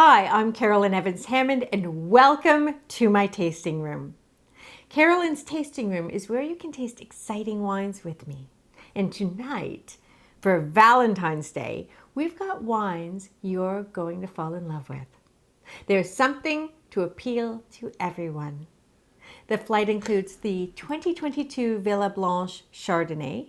Hi, I'm Carolyn Evans-Hammond and welcome to my tasting room. Carolyn's tasting room is where you can taste exciting wines with me. And tonight, for Valentine's Day, we've got wines you're going to fall in love with. There's something to appeal to everyone. The flight includes the 2022 Villablon Chardonnay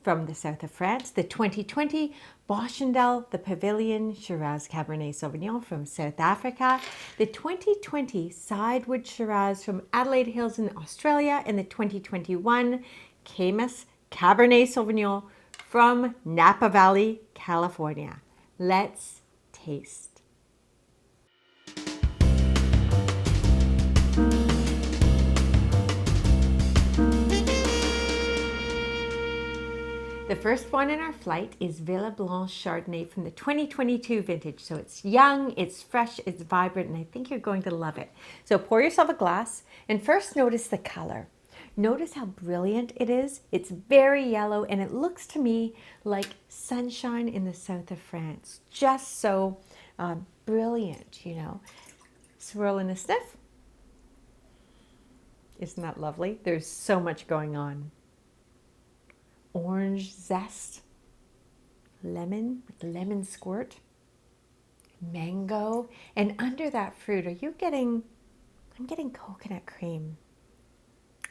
from the south of France, the 2020 Boschendal, the Pavilion, Shiraz Cabernet Sauvignon from South Africa, the 2020 Sidewood Shiraz from Adelaide Hills in Australia, and the 2021 Caymus Cabernet Sauvignon from Napa Valley, California. Let's taste. The first one in our flight is Villablon Chardet from the 2022 vintage. So it's young, it's fresh, it's vibrant, and I think you're going to love it. So pour yourself a glass and first notice the color. Notice how brilliant it is. It's very yellow and it looks to me like sunshine in the south of France. Just so brilliant, you know. Swirl and a sniff. Isn't that lovely? There's so much going on. Orange zest, lemon with lemon squirt, mango, and under that fruit, I'm getting coconut cream,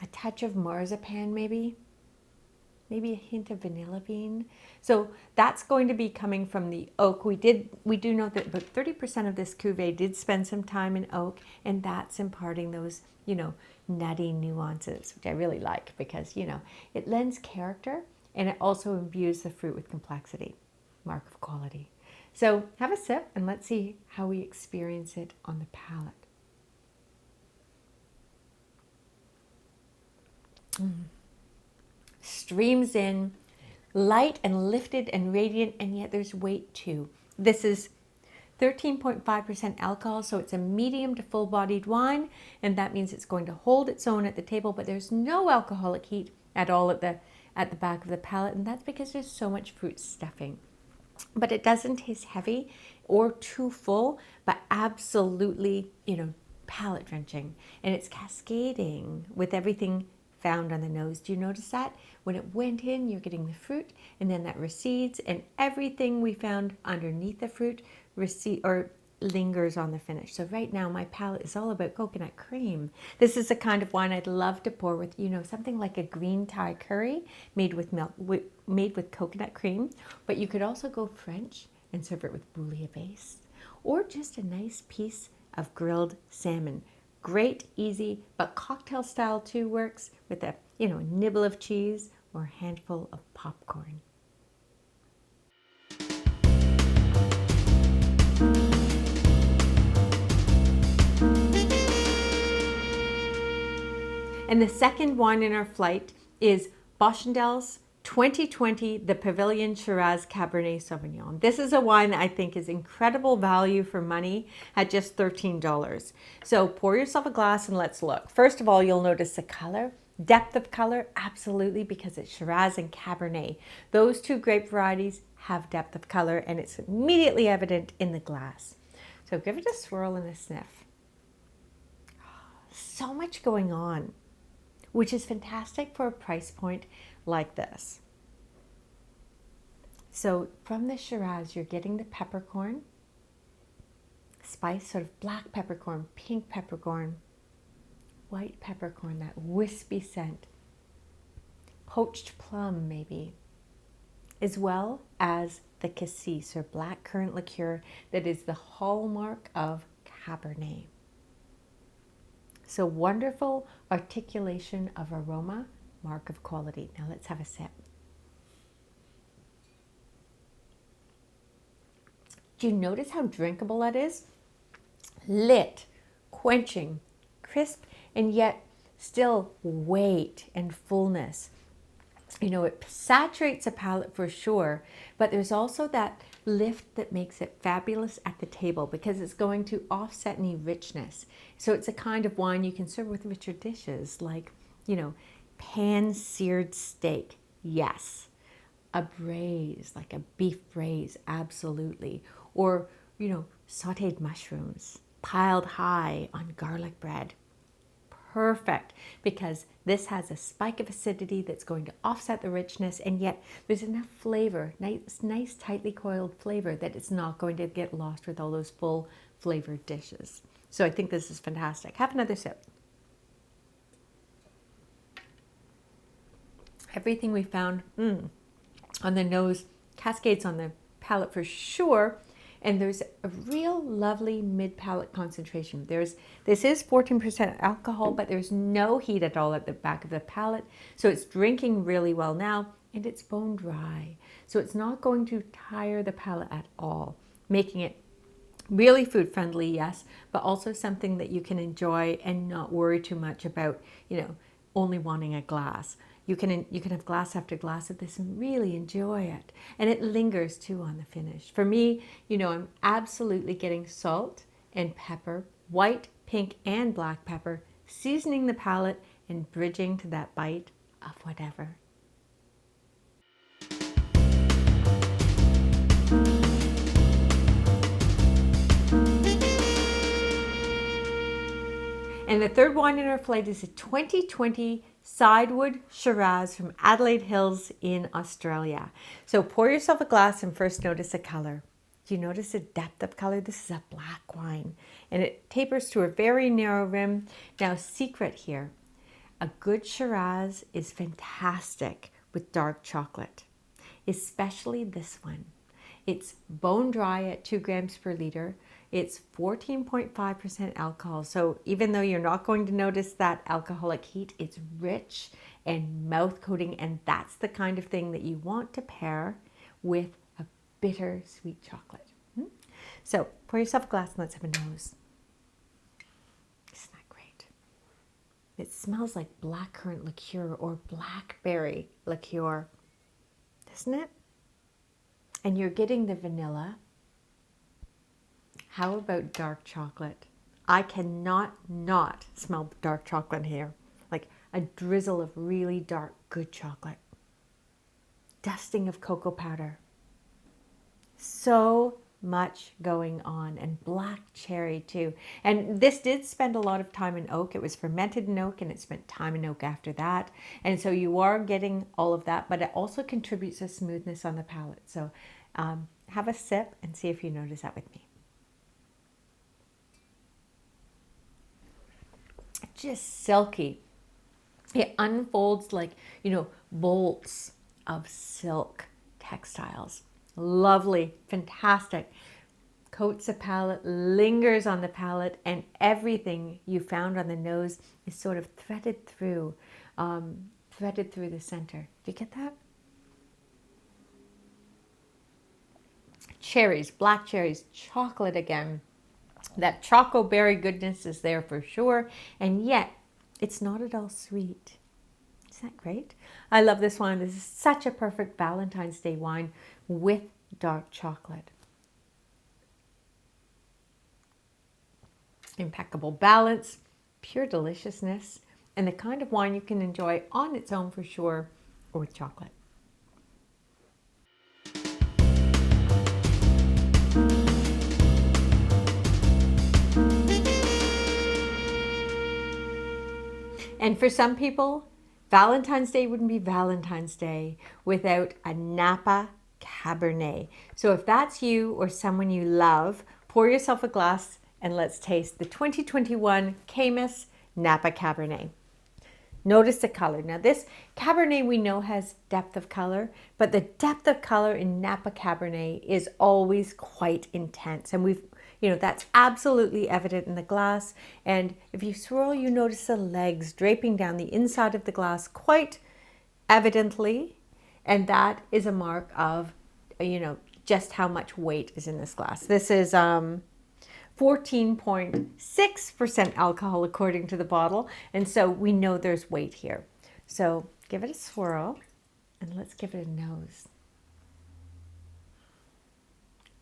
a touch of marzipan maybe a hint of vanilla bean. So that's going to be coming from the oak. We do know that about 30% of this cuvee did spend some time in oak, and that's imparting those, nutty nuances, which I really like because, it lends character and it also imbues the fruit with complexity, mark of quality. So have a sip and let's see how we experience it on the palate. Streams in, light and lifted and radiant, and yet there's weight too. This is 13.5% alcohol, so it's a medium to full-bodied wine, and that means it's going to hold its own at the table, but there's no alcoholic heat at all at the back of the palate, and that's because there's so much fruit stuffing. But it doesn't taste heavy or too full, but absolutely, palate drenching, and it's cascading with everything found on the nose. Do you notice that? When it went in, you're getting the fruit, and then that recedes, and everything we found underneath the fruit lingers on the finish. So right now my palate is all about coconut cream. This is the kind of wine I'd love to pour with, something like a green Thai curry made with coconut cream, but you could also go French and serve it with bouillabaisse or just a nice piece of grilled salmon. Great, easy, but cocktail style too works with a, nibble of cheese or a handful of popcorn. And the second wine in our flight is Boschendal's 2020, the Pavilion Shiraz Cabernet Sauvignon. This is a wine that I think is incredible value for money at just $13. So pour yourself a glass and let's look. First of all, you'll notice the color. Depth of color, absolutely, because it's Shiraz and Cabernet. Those two grape varieties have depth of color and it's immediately evident in the glass. So give it a swirl and a sniff. So much going on, which is fantastic for a price point like this. So from the Shiraz, you're getting the peppercorn, spice, sort of black peppercorn, pink peppercorn, white peppercorn, that wispy scent, poached plum maybe, as well as the cassis or black currant liqueur that is the hallmark of Cabernet. So wonderful articulation of aroma, mark of quality. Now let's have a sip. Do you notice how drinkable that is? Lit, quenching, crisp, and yet still weight and fullness. It saturates a palate for sure, but there's also that lift that makes it fabulous at the table because it's going to offset any richness. So it's a kind of wine you can serve with richer dishes like, pan-seared steak, yes. A braise, like a beef braise, absolutely. Or, sauteed mushrooms piled high on garlic bread. Perfect, because this has a spike of acidity that's going to offset the richness, and yet there's enough flavor, nice tightly coiled flavor, that it's not going to get lost with all those full flavored dishes. So I think this is fantastic. Have another sip. Everything we found on the nose cascades on the palate for sure. And there's a real lovely mid-palate concentration. This is 14% alcohol, but there's no heat at all at the back of the palate. So it's drinking really well now, and it's bone dry. So it's not going to tire the palate at all, making it really food friendly, yes, but also something that you can enjoy and not worry too much about, only wanting a glass. You can have glass after glass of this and really enjoy it. And it lingers too on the finish. For me, I'm absolutely getting salt and pepper, white, pink, and black pepper, seasoning the palate and bridging to that bite of whatever. And the third wine in our flight is a 2020 Sidewood Shiraz from Adelaide Hills in Australia. So pour yourself a glass and first notice the color. Do you notice the depth of color? This is a black wine, and it tapers to a very narrow rim. Now, secret here, a good Shiraz is fantastic with dark chocolate, especially this one. It's bone dry at 2 grams per liter. It's 14.5% alcohol. So even though you're not going to notice that alcoholic heat, it's rich and mouth coating. And that's the kind of thing that you want to pair with a bitter sweet chocolate. So pour yourself a glass and let's have a nose. Isn't that great? It smells like blackcurrant liqueur or blackberry liqueur, doesn't it? And you're getting the vanilla. How about dark chocolate? I cannot not smell dark chocolate here. Like a drizzle of really dark, good chocolate. Dusting of cocoa powder. So much going on. And black cherry too. And this did spend a lot of time in oak. It was fermented in oak and it spent time in oak after that. And so you are getting all of that, but it also contributes to smoothness on the palate. So have a sip and see if you notice that with me. Just silky. It unfolds like, bolts of silk textiles. Lovely, fantastic. Coats the palate, lingers on the palate, and everything you found on the nose is sort of threaded through the center. Do you get that? Cherries, black cherries, chocolate again. That choco berry goodness is there for sure, and yet it's not at all sweet. Isn't that great? I love this wine. This is such a perfect Valentine's Day wine with dark chocolate. Impeccable balance, pure deliciousness, and the kind of wine you can enjoy on its own for sure, or with chocolate. And for some people, Valentine's Day wouldn't be Valentine's Day without a Napa Cabernet. So if that's you or someone you love, pour yourself a glass and let's taste the 2021 Caymus Napa Cabernet. Notice the color. Now this Cabernet we know has depth of color, but the depth of color in Napa Cabernet is always quite intense. And that's absolutely evident in the glass. And if you swirl, you notice the legs draping down the inside of the glass quite evidently. And that is a mark of, just how much weight is in this glass. This is 14.6% alcohol according to the bottle. And so we know there's weight here. So give it a swirl and let's give it a nose.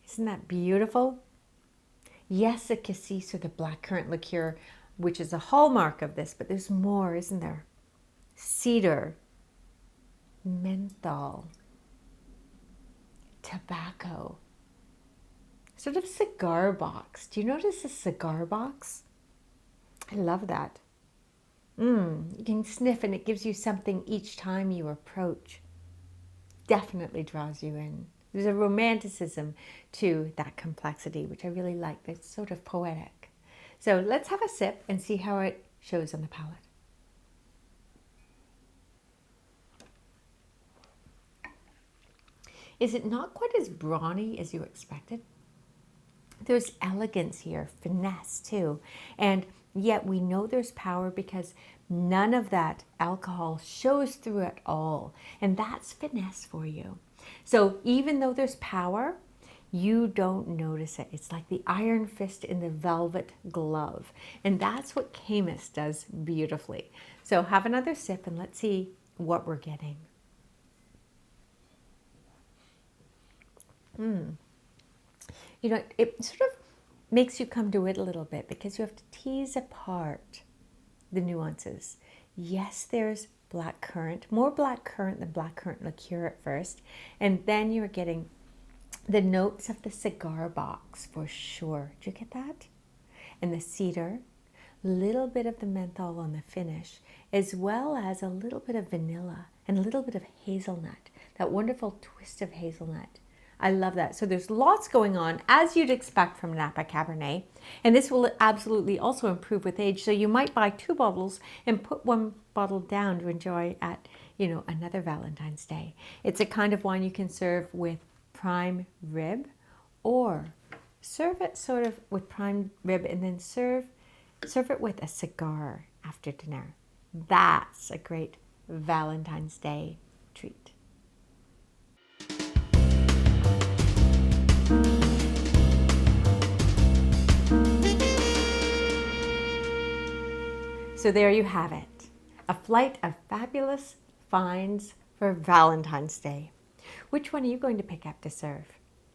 Isn't that beautiful? Yes, the cassis or the blackcurrant liqueur, which is a hallmark of this, but there's more, isn't there? Cedar, menthol, tobacco, sort of cigar box. Do you notice the cigar box? I love that. You can sniff and it gives you something each time you approach. Definitely draws you in. There's a romanticism to that complexity, which I really like. It's sort of poetic. So let's have a sip and see how it shows on the palate. Is it not quite as brawny as you expected? There's elegance here, finesse too. And yet we know there's power because none of that alcohol shows through at all. And that's finesse for you. So even though there's power, you don't notice it. It's like the iron fist in the velvet glove. And that's what Caymus does beautifully. So have another sip and let's see what we're getting. You know, it sort of makes you come to it a little bit because you have to tease apart the nuances. Yes, there's blackcurrant, more blackcurrant than blackcurrant liqueur at first, and then you're getting the notes of the cigar box for sure. Did you get that? And the cedar, a little bit of the menthol on the finish, as well as a little bit of vanilla and a little bit of hazelnut, that wonderful twist of hazelnut. I love that. So there's lots going on, as you'd expect from Napa Cabernet. And this will absolutely also improve with age. So you might buy 2 bottles and put 1 bottle down to enjoy at, another Valentine's Day. It's a kind of wine you can serve with prime rib, or serve it sort of with prime rib and then serve it with a cigar after dinner. That's a great Valentine's Day treat. So there you have it, a flight of fabulous finds for Valentine's Day. Which one are you going to pick up to serve?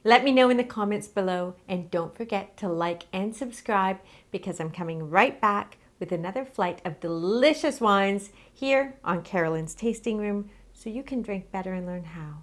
Let me know in the comments below, and don't forget to like and subscribe because I'm coming right back with another flight of delicious wines here on Carolyn's Tasting Room so you can drink better and learn how.